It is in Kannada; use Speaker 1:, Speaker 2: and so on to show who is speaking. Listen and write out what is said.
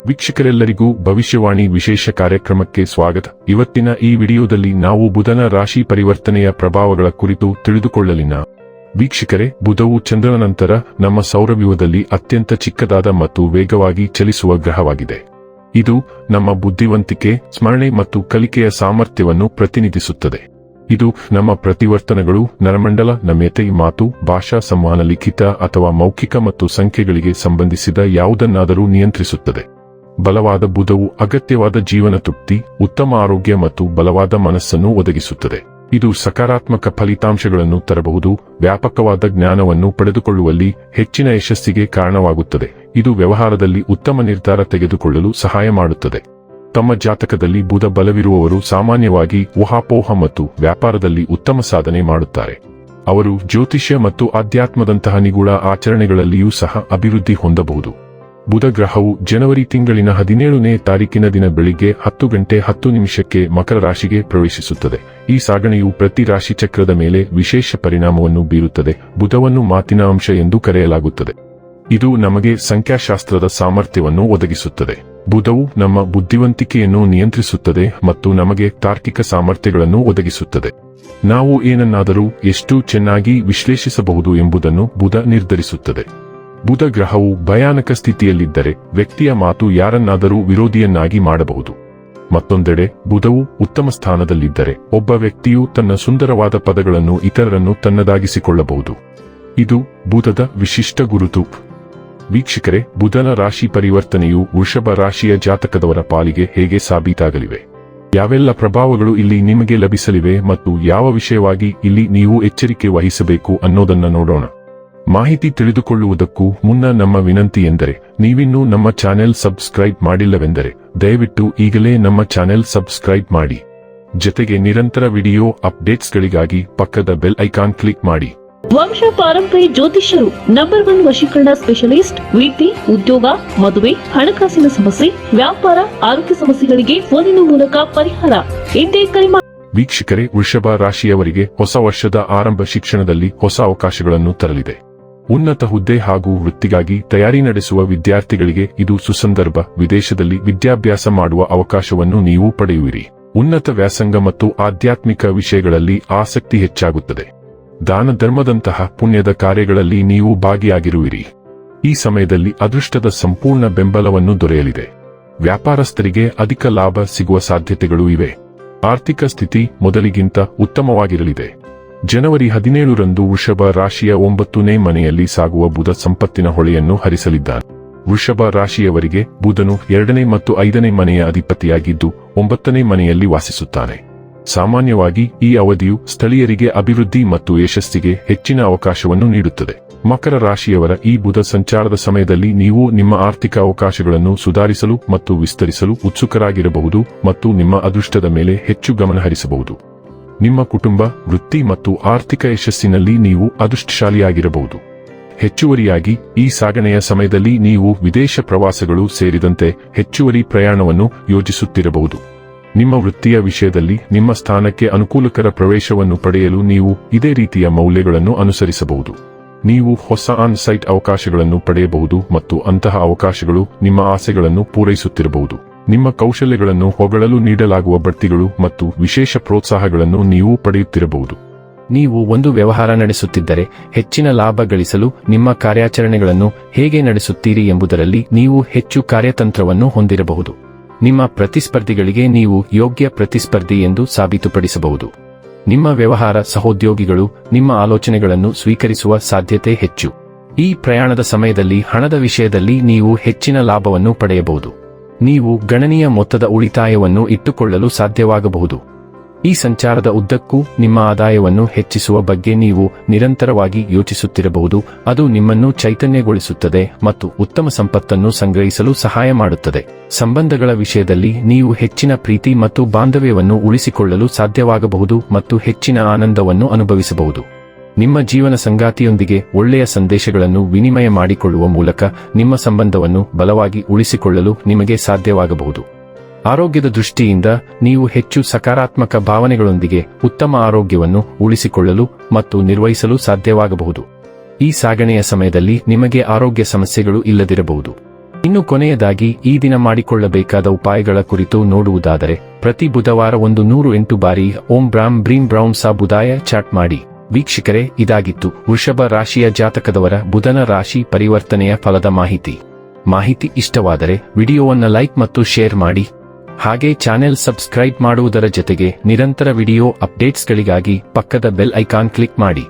Speaker 1: ವೀಕ್ಷಕರೆಲ್ಲರಿಗೂ ಭವಿಷ್ಯವಾಣಿ ವಿಶೇಷ ಕಾರ್ಯಕ್ರಮಕ್ಕೆ ಸ್ವಾಗತ. ಇವತ್ತಿನ ಈ ವಿಡಿಯೋದಲ್ಲಿ ನಾವು ಬುಧನ ರಾಶಿ ಪರಿವರ್ತನೆಯ ಪ್ರಭಾವಗಳ ಕುರಿತು ತಿಳಿದುಕೊಳ್ಳಲಿನ. ವೀಕ್ಷಕರೇ, ಬುಧವು ಚಂದ್ರನ ನಂತರ ನಮ್ಮ ಸೌರವ್ಯೂಹದಲ್ಲಿ ಅತ್ಯಂತ ಚಿಕ್ಕದಾದ ಮತ್ತು ವೇಗವಾಗಿ ಚಲಿಸುವ ಗ್ರಹವಾಗಿದೆ. ಇದು ನಮ್ಮ ಬುದ್ಧಿವಂತಿಕೆ, ಸ್ಮರಣೆ ಮತ್ತು ಕಲಿಕೆಯ ಸಾಮರ್ಥ್ಯವನ್ನು ಪ್ರತಿನಿಧಿಸುತ್ತದೆ. ಇದು ನಮ್ಮ ಪ್ರತಿವರ್ತನೆಗಳು, ನರಮಂಡಲ, ನಮ್ಯತೆ, ಮಾತು, ಭಾಷಾ ಸಂವಹನ, ಲಿಖಿತ ಅಥವಾ ಮೌಖಿಕ ಮತ್ತು ಸಂಖ್ಯೆಗಳಿಗೆ ಸಂಬಂಧಿಸಿದ ಯಾವುದನ್ನಾದರೂ ನಿಯಂತ್ರಿಸುತ್ತದೆ. ಬಲವಾದ ಬುಧವು ಅಗತ್ಯವಾದ ಜೀವನ ತೃಪ್ತಿ, ಉತ್ತಮ ಆರೋಗ್ಯ ಮತ್ತು ಬಲವಾದ ಮನಸ್ಸನ್ನು ಒದಗಿಸುತ್ತದೆ. ಇದು ಸಕಾರಾತ್ಮಕ ಫಲಿತಾಂಶಗಳನ್ನು ತರಬಹುದು, ವ್ಯಾಪಕವಾದ ಜ್ಞಾನವನ್ನು ಪಡೆದುಕೊಳ್ಳುವಲ್ಲಿ ಹೆಚ್ಚಿನ ಯಶಸ್ಸಿಗೆ ಕಾರಣವಾಗುತ್ತದೆ. ಇದು ವ್ಯವಹಾರದಲ್ಲಿ ಉತ್ತಮ ನಿರ್ಧಾರ ತೆಗೆದುಕೊಳ್ಳಲು ಸಹಾಯ ಮಾಡುತ್ತದೆ. ತಮ್ಮ ಜಾತಕದಲ್ಲಿ ಬುಧ ಬಲವಿರುವವರು ಸಾಮಾನ್ಯವಾಗಿ ಊಹಾಪೋಹ ಮತ್ತು ವ್ಯಾಪಾರದಲ್ಲಿ ಉತ್ತಮ ಸಾಧನೆ ಮಾಡುತ್ತಾರೆ. ಅವರು ಜ್ಯೋತಿಷ್ಯ ಮತ್ತು ಆಧ್ಯಾತ್ಮದಂತಹ ನಿಗೂಢ ಆಚರಣೆಗಳಲ್ಲಿಯೂ ಸಹ ಅಭಿವೃದ್ಧಿ ಹೊಂದಬಹುದು. ಬುಧ ಗ್ರಹವು ಜನವರಿ ತಿಂಗಳಿನ 17ನೇ ತಾರೀಕಿನ ದಿನ ಬೆಳಿಗ್ಗೆ 10:10 ಮಕರ ರಾಶಿಗೆ ಪ್ರವೇಶಿಸುತ್ತದೆ. ಈ ಸಾಗಣೆಯು ಪ್ರತಿ ರಾಶಿ ಚಕ್ರದ ಮೇಲೆ ವಿಶೇಷ ಪರಿಣಾಮವನ್ನು ಬೀರುತ್ತದೆ. ಬುಧವನ್ನು ಮಾತಿನ ಅಂಶ ಎಂದು ಕರೆಯಲಾಗುತ್ತದೆ. ಇದು ನಮಗೆ ಸಂಖ್ಯಾಶಾಸ್ತ್ರದ ಸಾಮರ್ಥ್ಯವನ್ನು ಒದಗಿಸುತ್ತದೆ. ಬುಧವು ನಮ್ಮ ಬುದ್ಧಿವಂತಿಕೆಯನ್ನು ನಿಯಂತ್ರಿಸುತ್ತದೆ ಮತ್ತು ನಮಗೆ ತಾರ್ಕಿಕ ಸಾಮರ್ಥ್ಯಗಳನ್ನು ಒದಗಿಸುತ್ತದೆ. ನಾವು ಏನನ್ನಾದರೂ ಎಷ್ಟು ಚೆನ್ನಾಗಿ ವಿಶ್ಲೇಷಿಸಬಹುದು ಎಂಬುದನ್ನು ಬುಧ ನಿರ್ಧರಿಸುತ್ತದೆ. ಬುಧ ಗ್ರಹವು ಭಯಾನಕ ಸ್ಥಿತಿಯಲ್ಲಿದ್ದರೆ ವ್ಯಕ್ತಿಯ ಮಾತು ಯಾರನ್ನಾದರೂ ವಿರೋಧಿಯನ್ನಾಗಿ ಮಾಡಬಹುದು. ಮತ್ತೊಂದೆಡೆ ಬುಧವು ಉತ್ತಮ ಸ್ಥಾನದಲ್ಲಿದ್ದರೆ ಒಬ್ಬ ವ್ಯಕ್ತಿಯು ತನ್ನ ಸುಂದರವಾದ ಪದಗಳನ್ನು ಇತರರನ್ನು ತನ್ನದಾಗಿಸಿಕೊಳ್ಳಬಹುದು. ಇದು ಬುಧದ ವಿಶಿಷ್ಟ ಗುರುತು. ವೀಕ್ಷಕರೇ, ಬುಧನ ರಾಶಿ ಪರಿವರ್ತನೆಯು ವೃಷಭ ರಾಶಿಯ ಜಾತಕದವರ ಪಾಲಿಗೆ ಹೇಗೆ ಸಾಬೀತಾಗಲಿವೆ? ಯಾವೆಲ್ಲ ಪ್ರಭಾವಗಳು ಇಲ್ಲಿ ನಿಮಗೆ ಲಭಿಸಲಿವೆ ಮತ್ತು ಯಾವ ವಿಷಯವಾಗಿ ಇಲ್ಲಿ ನೀವು ಎಚ್ಚರಿಕೆ ವಹಿಸಬೇಕು ಅನ್ನೋದನ್ನ ನೋಡೋಣ. ಮಾಹಿತಿ ತಿಳಿದುಕೊಳ್ಳುವುದಕ್ಕೂ ಮುನ್ನ ನಮ್ಮ ವಿನಂತಿ ಎಂದರೆ, ನೀವಿನ್ನೂ ನಮ್ಮ ಚಾನೆಲ್ ಸಬ್ಸ್ಕ್ರೈಬ್ ಮಾಡಿಲ್ಲವೆಂದರೆ ದಯವಿಟ್ಟು ಈಗಲೇ ನಮ್ಮ ಚಾನೆಲ್ ಸಬ್ಸ್ಕ್ರೈಬ್ ಮಾಡಿ. ಜೊತೆಗೆ ನಿರಂತರ ವಿಡಿಯೋ ಅಪ್ಡೇಟ್ಸ್ಗಳಿಗಾಗಿ ಪಕ್ಕದ ಬೆಲ್ ಐಕಾನ್ ಕ್ಲಿಕ್ ಮಾಡಿ.
Speaker 2: ವಂಶ ಪಾರಂಪರ್ಯ ಜ್ಯೋತಿಷ್ಯರು ನಂಬರ್ 1 ವಶೀಕರಣ ಸ್ಪೆಷಲಿಸ್ಟ್. ವೃತ್ತಿ, ಉದ್ಯೋಗ, ಮದುವೆ, ಹಣಕಾಸಿನ ಸಮಸ್ಯೆ, ವ್ಯಾಪಾರ, ಆರೋಗ್ಯ ಸಮಸ್ಯೆಗಳಿಗೆ ಫೋನಿನ ಮೂಲಕ ಪರಿಹಾರ. ಇಂದೇ ಕರೆ ಮಾಡಿ.
Speaker 1: ವೀಕ್ಷಕರೇ, ವೃಷಭ ರಾಶಿಯವರಿಗೆ ಹೊಸ ವರ್ಷದ ಆರಂಭ ಶಿಕ್ಷಣದಲ್ಲಿ ಹೊಸ ಅವಕಾಶಗಳನ್ನು ತರಲಿದೆ. ಉನ್ನತ ಹುದ್ದೆ ಹಾಗೂ ವೃತ್ತಿಗಾಗಿ ತಯಾರಿ ನಡೆಸುವ ವಿದ್ಯಾರ್ಥಿಗಳಿಗೆ ಇದು ಸುಸಂದರ್ಭ. ವಿದೇಶದಲ್ಲಿ ವಿದ್ಯಾಭ್ಯಾಸ ಮಾಡುವ ಅವಕಾಶವನ್ನು ನೀವು ಪಡೆಯುವಿರಿ. ಉನ್ನತ ವ್ಯಾಸಂಗ ಮತ್ತು ಆಧ್ಯಾತ್ಮಿಕ ವಿಷಯಗಳಲ್ಲಿ ಆಸಕ್ತಿ ಹೆಚ್ಚಾಗುತ್ತದೆ. ದಾನ ಧರ್ಮದಂತಹ ಪುಣ್ಯದ ಕಾರ್ಯಗಳಲ್ಲಿ ನೀವು ಭಾಗಿಯಾಗಿರುವಿರಿ. ಈ ಸಮಯದಲ್ಲಿ ಅದೃಷ್ಟದ ಸಂಪೂರ್ಣ ಬೆಂಬಲವನ್ನು ದೊರೆಯಲಿದೆ. ವ್ಯಾಪಾರಸ್ಥರಿಗೆ ಅಧಿಕ ಲಾಭ ಸಿಗುವ ಸಾಧ್ಯತೆಗಳು ಇವೆ. ಆರ್ಥಿಕ ಸ್ಥಿತಿ ಮೊದಲಿಗಿಂತ ಉತ್ತಮವಾಗಿರಲಿದೆ. ಜನವರಿ 17ರಂದು ವೃಷಭ ರಾಶಿಯ 9ನೇ ಮನೆಯಲ್ಲಿ ಸಾಗುವ ಬುಧ ಸಂಪತ್ತಿನ ಹೊಳೆಯನ್ನು ಹರಿಸಲಿದ್ದಾನೆ. ವೃಷಭ ರಾಶಿಯವರಿಗೆ ಬುಧನು 2ನೇ ಮತ್ತು 5ನೇ ಮನೆಯ ಅಧಿಪತಿಯಾಗಿದ್ದು 9ನೇ ಮನೆಯಲ್ಲಿ ವಾಸಿಸುತ್ತಾನೆ. ಸಾಮಾನ್ಯವಾಗಿ ಈ ಅವಧಿಯು ಸ್ಥಳೀಯರಿಗೆ ಅಭಿವೃದ್ಧಿ ಮತ್ತು ಯಶಸ್ಸಿಗೆ ಹೆಚ್ಚಿನ ಅವಕಾಶವನ್ನು ನೀಡುತ್ತದೆ. ಮಕರ ರಾಶಿಯವರ ಈ ಬುಧ ಸಂಚಾರದ ಸಮಯದಲ್ಲಿ ನೀವು ನಿಮ್ಮ ಆರ್ಥಿಕ ಅವಕಾಶಗಳನ್ನು ಸುಧಾರಿಸಲು ಮತ್ತು ವಿಸ್ತರಿಸಲು ಉತ್ಸುಕರಾಗಿರಬಹುದು ಮತ್ತು ನಿಮ್ಮ ಅದೃಷ್ಟದ ಮೇಲೆ ಹೆಚ್ಚು ಗಮನ ಹರಿಸಬಹುದು. ನಿಮ್ಮ ಕುಟುಂಬ, ವೃತ್ತಿ ಮತ್ತು ಆರ್ಥಿಕ ಯಶಸ್ಸಿನಲ್ಲಿ ನೀವು ಅದೃಷ್ಟಶಾಲಿಯಾಗಿರಬಹುದು. ಹೆಚ್ಚುವರಿಯಾಗಿ ಈ ಸಾಗಣೆಯ ಸಮಯದಲ್ಲಿ ನೀವು ವಿದೇಶ ಪ್ರವಾಸಗಳು ಸೇರಿದಂತೆ ಹೆಚ್ಚುವರಿ ಪ್ರಯಾಣವನ್ನು ಯೋಜಿಸುತ್ತಿರಬಹುದು. ನಿಮ್ಮ ವೃತ್ತಿಯ ವಿಷಯದಲ್ಲಿ ನಿಮ್ಮ ಸ್ಥಾನಕ್ಕೆ ಅನುಕೂಲಕರ ಪ್ರವೇಶವನ್ನು ಪಡೆಯಲು ನೀವು ಇದೇ ರೀತಿಯ ಮೌಲ್ಯಗಳನ್ನು ಅನುಸರಿಸಬಹುದು. ನೀವು ಹೊಸ ಆನ್ ಸೈಟ್ ಅವಕಾಶಗಳನ್ನು ಪಡೆಯಬಹುದು ಮತ್ತು ಅಂತಹ ಅವಕಾಶಗಳು ನಿಮ್ಮ ಆಸೆಗಳನ್ನು ಪೂರೈಸುತ್ತಿರಬಹುದು. ನಿಮ್ಮ ಕೌಶಲ್ಯಗಳನ್ನು ಹೊಗಳಲು ನೀಡಲಾಗುವ ಬಡ್ತಿಗಳು ಮತ್ತು ವಿಶೇಷ ಪ್ರೋತ್ಸಾಹಗಳನ್ನು ನೀವು ಪಡೆಯುತ್ತಿರಬಹುದು.
Speaker 3: ನೀವು ಒಂದು ವ್ಯವಹಾರ ನಡೆಸುತ್ತಿದ್ದರೆ ಹೆಚ್ಚಿನ ಲಾಭ ಗಳಿಸಲು ನಿಮ್ಮ ಕಾರ್ಯಾಚರಣೆಗಳನ್ನು ಹೇಗೆ ನಡೆಸುತ್ತೀರಿ ಎಂಬುದರಲ್ಲಿ ನೀವು ಹೆಚ್ಚು ಕಾರ್ಯತಂತ್ರವನ್ನು ಹೊಂದಿರಬಹುದು. ನಿಮ್ಮ ಪ್ರತಿಸ್ಪರ್ಧಿಗಳಿಗೆ ನೀವು ಯೋಗ್ಯ ಪ್ರತಿಸ್ಪರ್ಧಿ ಎಂದು ಸಾಬೀತುಪಡಿಸಬಹುದು. ನಿಮ್ಮ ವ್ಯವಹಾರ ಸಹೋದ್ಯೋಗಿಗಳು ನಿಮ್ಮ ಆಲೋಚನೆಗಳನ್ನು ಸ್ವೀಕರಿಸುವ ಸಾಧ್ಯತೆ ಹೆಚ್ಚು. ಈ ಪ್ರಯಾಣದ ಸಮಯದಲ್ಲಿ ಹಣದ ವಿಷಯದಲ್ಲಿ ನೀವು ಹೆಚ್ಚಿನ ಲಾಭವನ್ನು ಪಡೆಯಬಹುದು. ನೀವು ಗಣನೀಯ ಮೊತ್ತದ ಉಳಿತಾಯವನ್ನು ಇಟ್ಟುಕೊಳ್ಳಲು ಸಾಧ್ಯವಾಗಬಹುದು. ಈ ಸಂಚಾರದ ಉದ್ದಕ್ಕೂ ನಿಮ್ಮ ಆದಾಯವನ್ನು ಹೆಚ್ಚಿಸುವ ಬಗ್ಗೆ ನೀವು ನಿರಂತರವಾಗಿ ಯೋಚಿಸುತ್ತಿರಬಹುದು. ಅದು ನಿಮ್ಮನ್ನು ಚೈತನ್ಯಗೊಳಿಸುತ್ತದೆ ಮತ್ತು ಉತ್ತಮ ಸಂಪತ್ತನ್ನು ಸಂಗ್ರಹಿಸಲು ಸಹಾಯ ಮಾಡುತ್ತದೆ. ಸಂಬಂಧಗಳ ವಿಷಯದಲ್ಲಿ ನೀವು ಹೆಚ್ಚಿನ ಪ್ರೀತಿ ಮತ್ತು ಬಾಂಧವ್ಯವನ್ನು ಉಳಿಸಿಕೊಳ್ಳಲು ಸಾಧ್ಯವಾಗಬಹುದು ಮತ್ತು ಹೆಚ್ಚಿನ ಆನಂದವನ್ನು ಅನುಭವಿಸಬಹುದು. ನಿಮ್ಮ ಜೀವನ ಸಂಗಾತಿಯೊಂದಿಗೆ ಒಳ್ಳೆಯ ಸಂದೇಶಗಳನ್ನು ವಿನಿಮಯ ಮಾಡಿಕೊಳ್ಳುವ ಮೂಲಕ ನಿಮ್ಮ ಸಂಬಂಧವನ್ನು ಬಲವಾಗಿ ಉಳಿಸಿಕೊಳ್ಳಲು ನಿಮಗೆ ಸಾಧ್ಯವಾಗಬಹುದು. ಆರೋಗ್ಯದ ದೃಷ್ಟಿಯಿಂದ ನೀವು ಹೆಚ್ಚು ಸಕಾರಾತ್ಮಕ ಭಾವನೆಗಳೊಂದಿಗೆ ಉತ್ತಮ ಆರೋಗ್ಯವನ್ನು ಉಳಿಸಿಕೊಳ್ಳಲು ಮತ್ತು ನಿರ್ವಹಿಸಲು ಸಾಧ್ಯವಾಗಬಹುದು. ಈ ಸಾಗಣೆಯ ಸಮಯದಲ್ಲಿ ನಿಮಗೆ ಆರೋಗ್ಯ ಸಮಸ್ಯೆಗಳು ಇಲ್ಲದಿರಬಹುದು. ಇನ್ನು ಕೊನೆಯದಾಗಿ ಈ ದಿನ ಮಾಡಿಕೊಳ್ಳಬೇಕಾದ ಉಪಾಯಗಳ ಕುರಿತು ನೋಡುವುದಾದರೆ ಪ್ರತಿ ಬುಧವಾರ 108 ಬಾರಿ ಓಂ ಬ್ರಾಂ ಬ್ರೀಂ ಬ್ರೌಂ ಸಾ ಬುಧಾಯ ಚಾಟ್ ಮಾಡಿ. ವೀಕ್ಷಕರೇ, ಇದಾಗಿತ್ತು ವೃಷಭ ರಾಶಿಯ ಜಾತಕದವರ ಬುಧನ ರಾಶಿ ಪರಿವರ್ತನೆಯ ಫಲದ ಮಾಹಿತಿ ಇಷ್ಟವಾದರೆ ವಿಡಿಯೋವನ್ನು ಲೈಕ್ ಮತ್ತು ಶೇರ್ ಮಾಡಿ. ಹಾಗೆ ಚಾನೆಲ್ ಸಬ್ಸ್ಕ್ರೈಬ್ ಮಾಡುವುದರ ಜೊತೆಗೆ ನಿರಂತರ ವಿಡಿಯೋ ಅಪ್ಡೇಟ್ಸ್ಗಳಿಗಾಗಿ ಪಕ್ಕದ ಬೆಲ್ ಐಕಾನ್ ಕ್ಲಿಕ್ ಮಾಡಿ.